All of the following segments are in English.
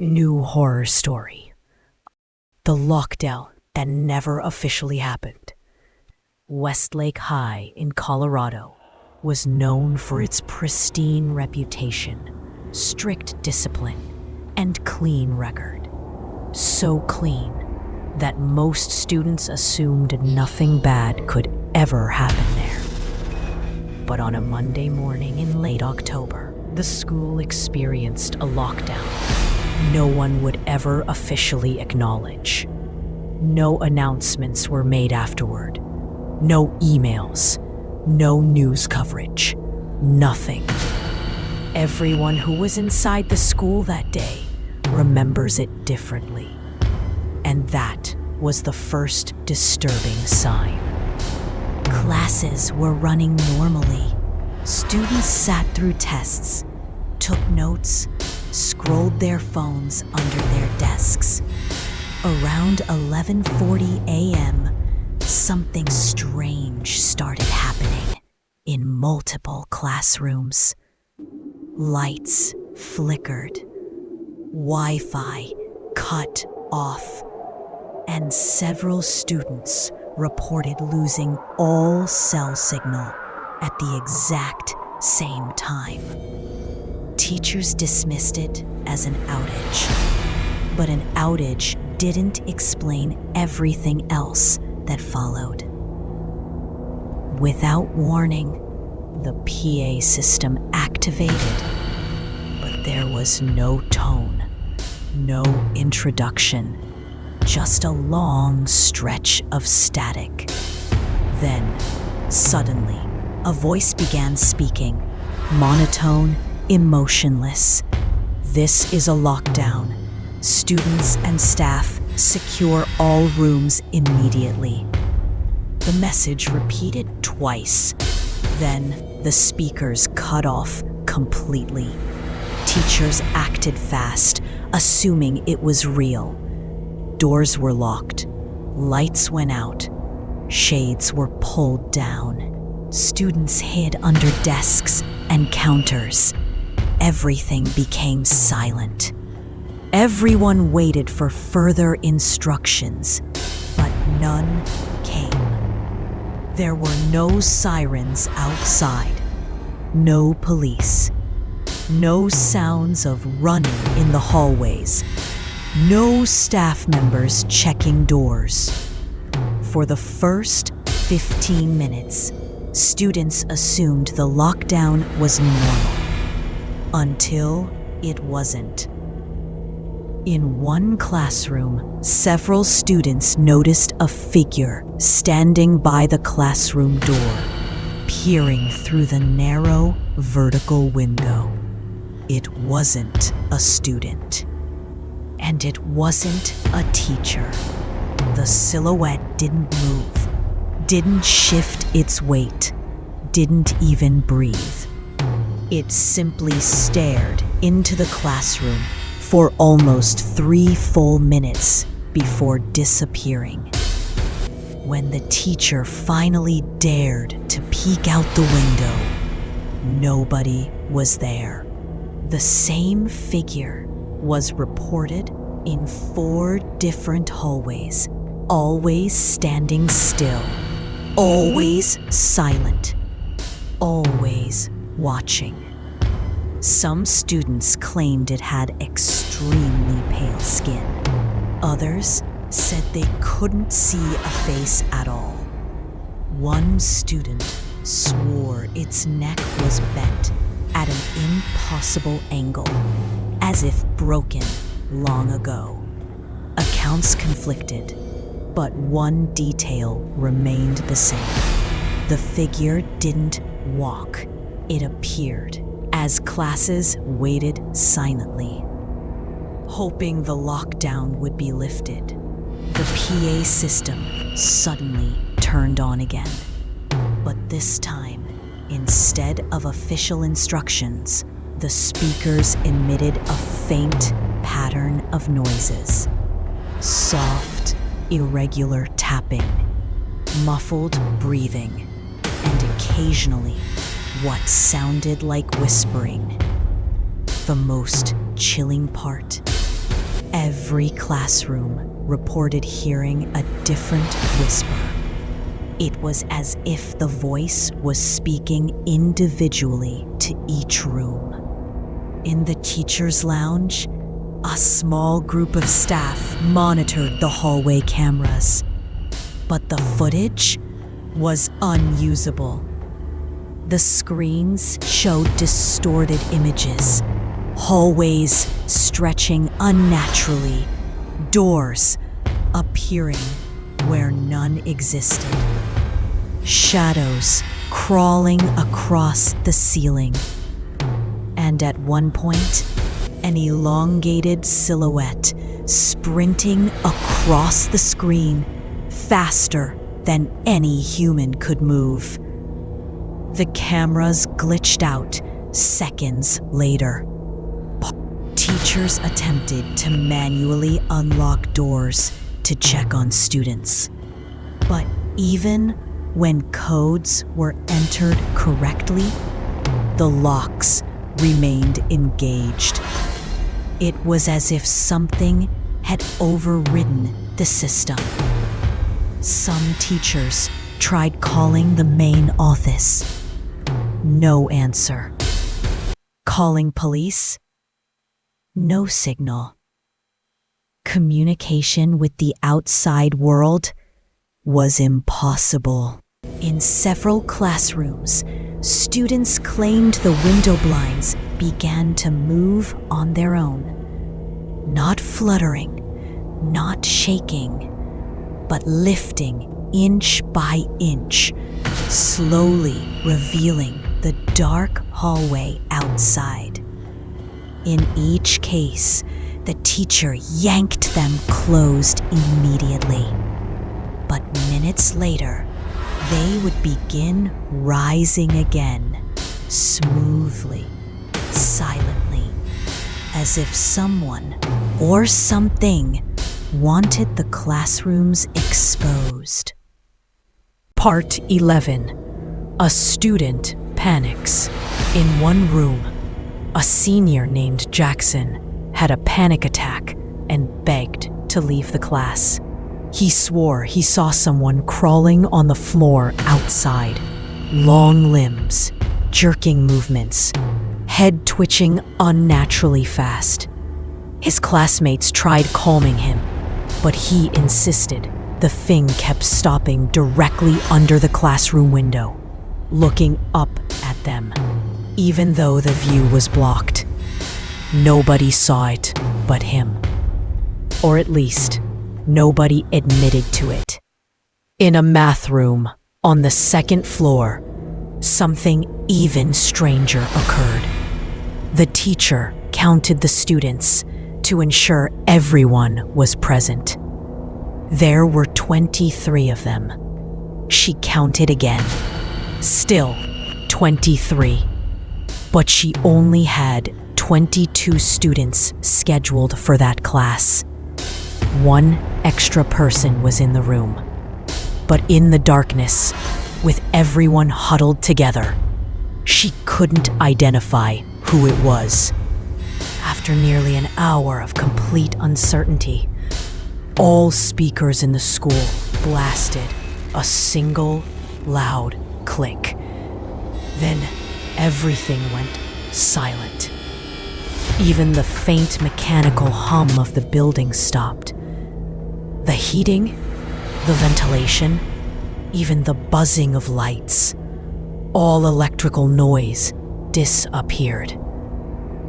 New horror story. The lockdown that never officially happened. Westlake High in Colorado was known for its pristine reputation, strict discipline, and clean record. So clean that most students assumed nothing bad could ever happen there. But on a Monday morning in late October, the school experienced a lockdown no one would ever officially acknowledge. No announcements were made afterward. No emails. No news coverage. Nothing. Everyone who was inside the school that day remembers it differently. And that was the first disturbing sign. Classes were running normally. Students sat through tests, took notes, scrolled their phones under their desks. Around 11:40 a.m., something strange started happening in multiple classrooms. Lights flickered, Wi-Fi cut off, and several students reported losing all cell signal at the exact same time. Teachers dismissed it as an outage, but an outage didn't explain everything else that followed. Without warning, the PA system activated, but there was no tone, no introduction, just a long stretch of static. Then, suddenly, a voice began speaking, monotone, emotionless. "This is a lockdown. Students and staff secure all rooms immediately." The message repeated twice. Then the speakers cut off completely. Teachers acted fast, assuming it was real. Doors were locked. Lights went out. Shades were pulled down. Students hid under desks and counters. Everything became silent. Everyone waited for further instructions, but none came. There were no sirens outside, no police, no sounds of running in the hallways, no staff members checking doors. For the first 15 minutes, students assumed the lockdown was normal, until it wasn't. In one classroom, several students noticed a figure standing by the classroom door, peering through the narrow, vertical window. It wasn't a student. And it wasn't a teacher. The silhouette didn't move, didn't shift its weight, didn't even breathe. It simply stared into the classroom for almost 3 full minutes before disappearing. When the teacher finally dared to peek out the window, nobody was there. The same figure was reported in 4 different hallways, always standing still, always silent, always watching. Some students claimed it had extremely pale skin. Others said they couldn't see a face at all. One student swore its neck was bent at an impossible angle, as if broken long ago. Accounts conflicted, but one detail remained the same. The figure didn't walk, it appeared as classes waited silently, hoping the lockdown would be lifted. The PA system suddenly turned on again. But this time, instead of official instructions, the speakers emitted a faint pattern of noises. Soft, irregular tapping, muffled breathing, and occasionally what sounded like whispering. The most chilling part, Every classroom reported hearing a different whisper. It was as if the voice was speaking individually to each room. In the teacher's lounge, a small group of staff monitored the hallway cameras, but the footage was unusable. The screens showed distorted images, hallways stretching unnaturally, doors appearing where none existed, shadows crawling across the ceiling, and at one point, an elongated silhouette sprinting across the screen faster than any human could move. The cameras glitched out seconds later. Teachers attempted to manually unlock doors to check on students. But even when codes were entered correctly, the locks remained engaged. It was as if something had overridden the system. Some teachers tried calling the main office. No answer. Calling police? No signal. Communication with the outside world was impossible. In several classrooms, students claimed the window blinds began to move on their own. Not fluttering, not shaking, but lifting inch by inch, slowly revealing the dark hallway outside. In each case, the teacher yanked them closed immediately. But minutes later, they would begin rising again, smoothly, silently, as if someone or something wanted the classrooms exposed. Part 11. A student panics. In one room, a senior named Jackson had a panic attack and begged to leave the class. He swore he saw someone crawling on the floor outside. Long limbs, jerking movements, head twitching unnaturally fast. His classmates tried calming him, but he insisted. The thing kept stopping directly under the classroom window, looking up at them, even though the view was blocked. Nobody saw it but him. Or at least, nobody admitted to it. In a math room on the second floor, something even stranger occurred. The teacher counted the students to ensure everyone was present. There were 23 of them. She counted again. Still 23. But she only had 22 students scheduled for that class. One extra person was in the room. But in the darkness, with everyone huddled together, she couldn't identify who it was. After nearly an hour of complete uncertainty, all speakers in the school blasted a single loud click. Then everything went silent. Even the faint mechanical hum of the building stopped. The heating, the ventilation, even the buzzing of lights, all electrical noise disappeared.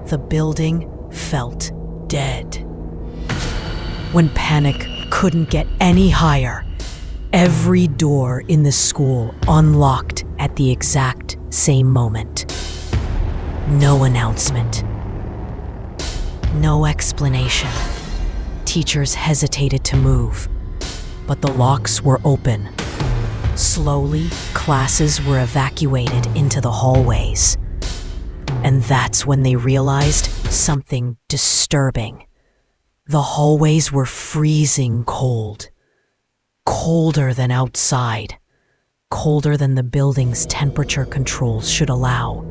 The building felt dead. When panic couldn't get any higher, every door in the school unlocked at the exact same moment. No announcement. No explanation. Teachers hesitated to move, but the locks were open. Slowly, classes were evacuated into the hallways. And that's when they realized something disturbing. The hallways were freezing cold. Colder than outside. Colder than the building's temperature controls should allow.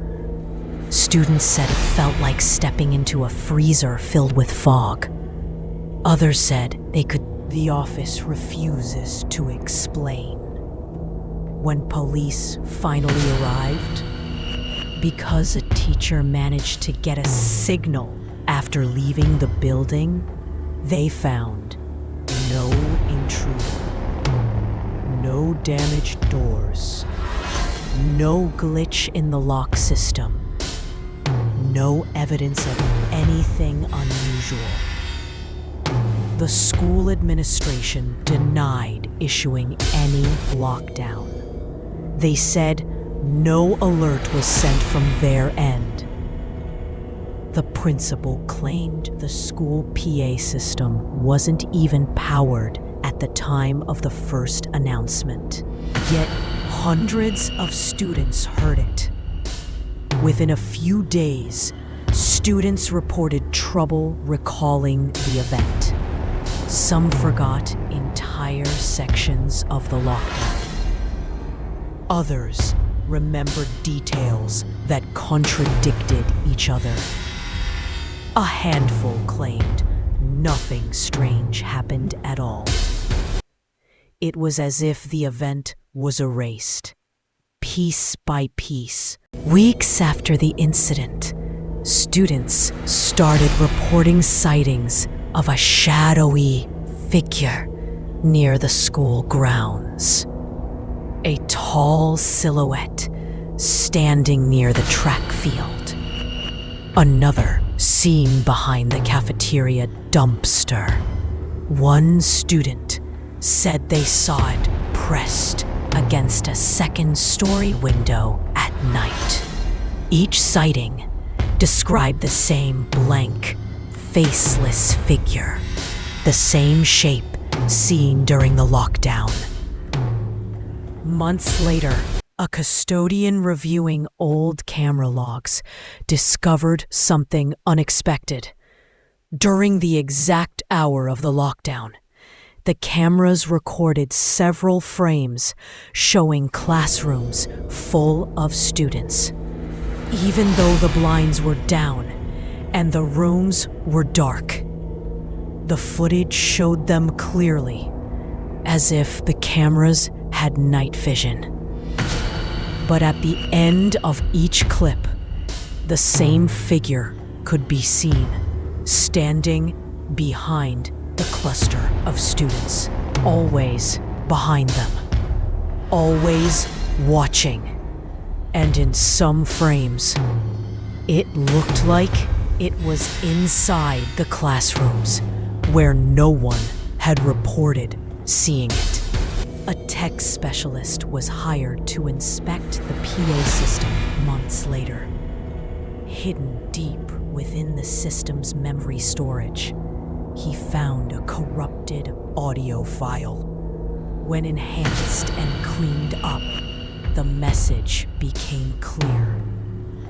Students said it felt like stepping into a freezer filled with fog. Others said they could. The office refuses to explain. When police finally arrived, because a teacher managed to get a signal after leaving the building, they found no intruder, no damaged doors, no glitch in the lock system, no evidence of anything unusual. The school administration denied issuing any lockdown. They said no alert was sent from their end. The principal claimed the school PA system wasn't even powered at the time of the first announcement. Yet hundreds of students heard it. Within a few days, students reported trouble recalling the event. Some forgot entire sections of the lockdown. Others remembered details that contradicted each other. A handful claimed nothing strange happened at all. It was as if the event was erased, piece by piece. Weeks after the incident, students started reporting sightings of a shadowy figure near the school grounds. A tall silhouette standing near the track field. Another seen behind the cafeteria dumpster. One student said they saw it pressed against a second-story window at night. Each sighting described the same blank, faceless figure, the same shape seen during the lockdown. Months later, a custodian reviewing old camera logs discovered something unexpected. During the exact hour of the lockdown, the cameras recorded several frames showing classrooms full of students. Even though the blinds were down and the rooms were dark, the footage showed them clearly, as if the cameras had night vision. But at the end of each clip, the same figure could be seen, standing behind the cluster of students, always behind them, always watching. And in some frames, it looked like it was inside the classrooms where no one had reported seeing it. A tech specialist was hired to inspect the PA system months later. Hidden deep within the system's memory storage, he found a corrupted audio file. When enhanced and cleaned up, the message became clear.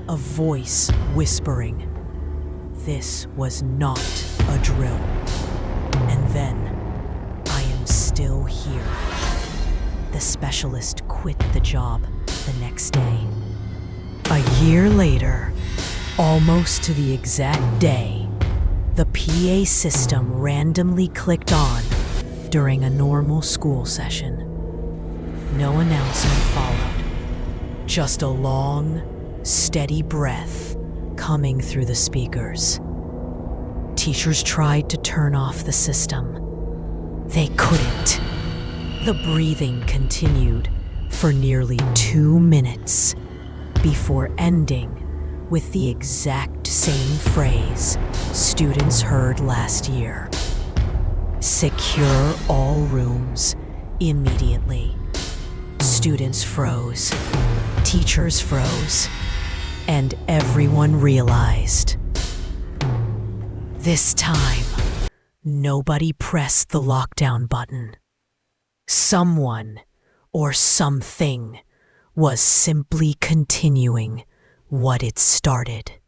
A voice whispering, "This was not a drill. And then, I am still here." The specialist quit the job the next day. A year later, almost to the exact day, the PA system randomly clicked on during a normal school session. No announcement followed, just a long, steady breath coming through the speakers. Teachers tried to turn off the system. They couldn't. The breathing continued for nearly 2 minutes before ending with the exact same phrase students heard last year. "Secure all rooms immediately." Students froze, teachers froze, and everyone realized. This time, nobody pressed the lockdown button. Someone or something was simply continuing what it started.